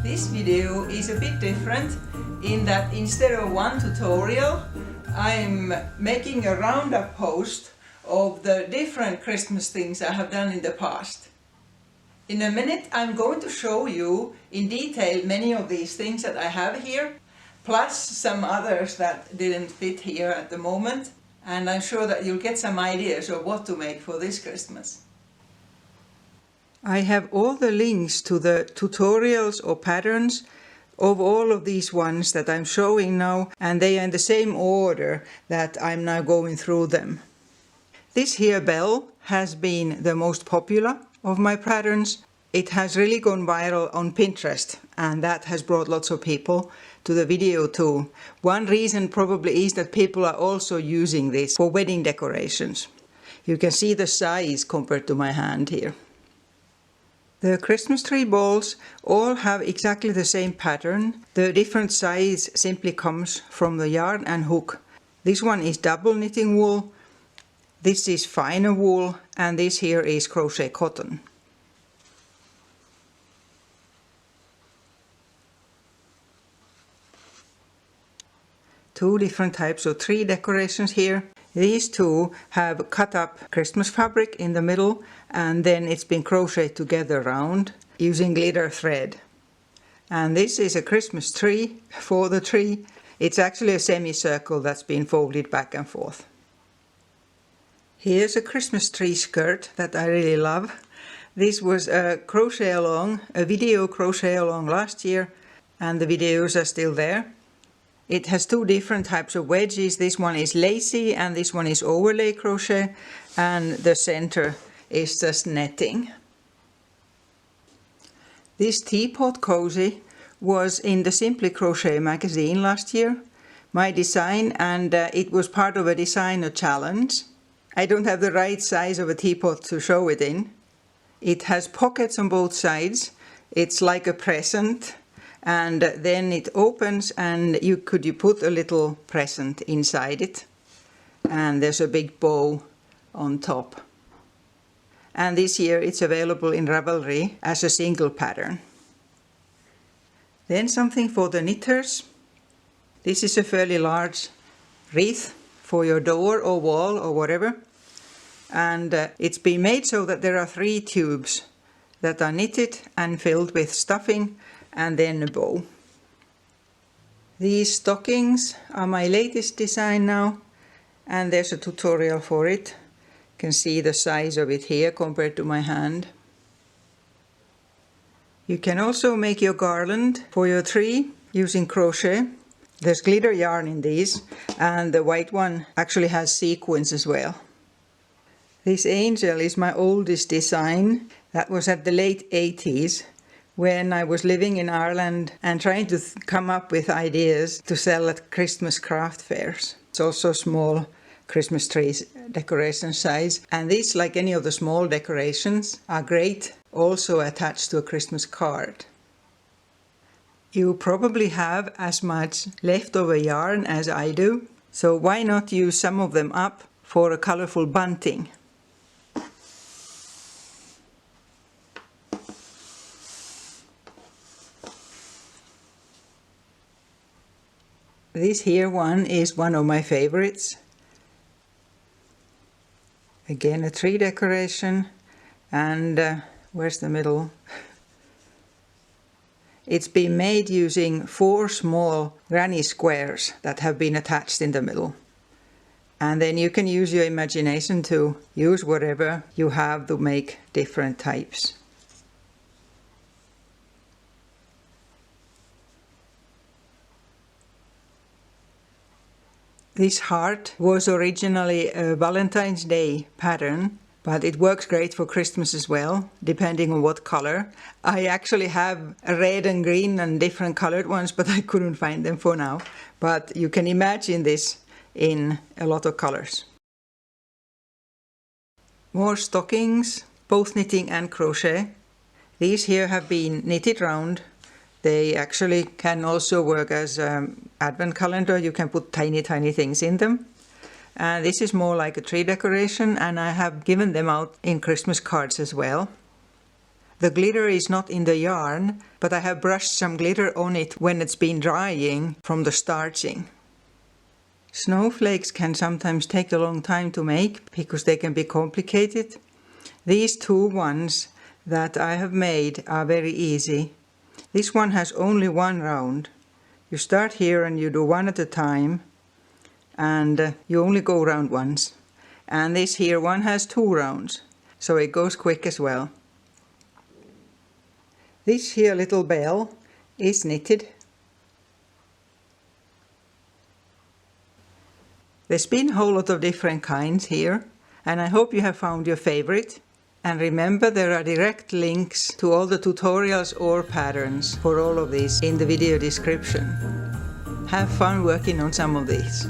This video is a bit different in that instead of one tutorial, I'm making a roundup post of the different Christmas things I have done in the past. In a minute I'm going to show you in detail many of these things that I have here, plus some others that didn't fit here at the moment, and I'm sure that you'll get some ideas of what to make for this Christmas. I have all the links to the tutorials or patterns of all of these ones that I'm showing now, and they are in the same order that I'm now going through them. This here bell has been the most popular of my patterns. It has really gone viral on Pinterest, and that has brought lots of people to the video too. One reason probably is that people are also using this for wedding decorations. You can see the size compared to my hand here. The Christmas tree balls all have exactly the same pattern. The different size simply comes from the yarn and hook. This one is double knitting wool, this is finer wool, and this here is crochet cotton. Two different types of tree decorations here. These two have cut up Christmas fabric in the middle, and then it's been crocheted together round using glitter thread. And this is a Christmas tree for the tree. It's actually a semicircle that's been folded back and forth. Here's a Christmas tree skirt that I really love. This was a video crochet along last year, and the videos are still there. It has two different types of wedges. This one is lacy and this one is overlay crochet, and the center is just netting. This teapot cozy was in the Simply Crochet magazine last year, my design, and it was part of a designer challenge. I don't have the right size of a teapot to show it in. It has pockets on both sides. It's like a present. And then it opens and you put a little present inside it, and there's a big bow on top. And this year it's available in Ravelry as a single pattern. Then something for the knitters. This is a fairly large wreath for your door or wall or whatever, and it's been made so that there are 3 tubes that are knitted and filled with stuffing, and then a bow. These stockings are my latest design now, and there's a tutorial for it. You can see the size of it here compared to my hand. You can also make your garland for your tree using crochet. There's glitter yarn in these, and the white one actually has sequins as well. This angel is my oldest design. That was at the late 80s. When I was living in Ireland and trying to come up with ideas to sell at Christmas craft fairs. It's also small Christmas trees decoration size, and these, like any of the small decorations, are great also attached to a Christmas card. You probably have as much leftover yarn as I do, so why not use some of them up for a colorful bunting? This here one is one of my favorites. Again, a tree decoration, and where's the middle? It's been made using 4 small granny squares that have been attached in the middle. And then you can use your imagination to use whatever you have to make different types. This heart was originally a Valentine's Day pattern, but it works great for Christmas as well, depending on what color. I actually have a red and green and different colored ones, but I couldn't find them for now. But you can imagine this in a lot of colors. More stockings, both knitting and crochet. These here have been knitted round. They actually can also work as advent calendar. You can put tiny things in them. This is more like a tree decoration, and I have given them out in Christmas cards as well. The glitter is not in the yarn, but I have brushed some glitter on it when it's been drying from the starching. Snowflakes can sometimes take a long time to make because they can be complicated. These two ones that I have made are very easy. This one has only one round. You start here and you do one at a time, and you only go round once. And this here one has 2 rounds, so it goes quick as well. This here little bell is knitted. There's been a whole lot of different kinds here, and I hope you have found your favorite. And remember, there are direct links to all the tutorials or patterns for all of these in the video description. Have fun working on some of these.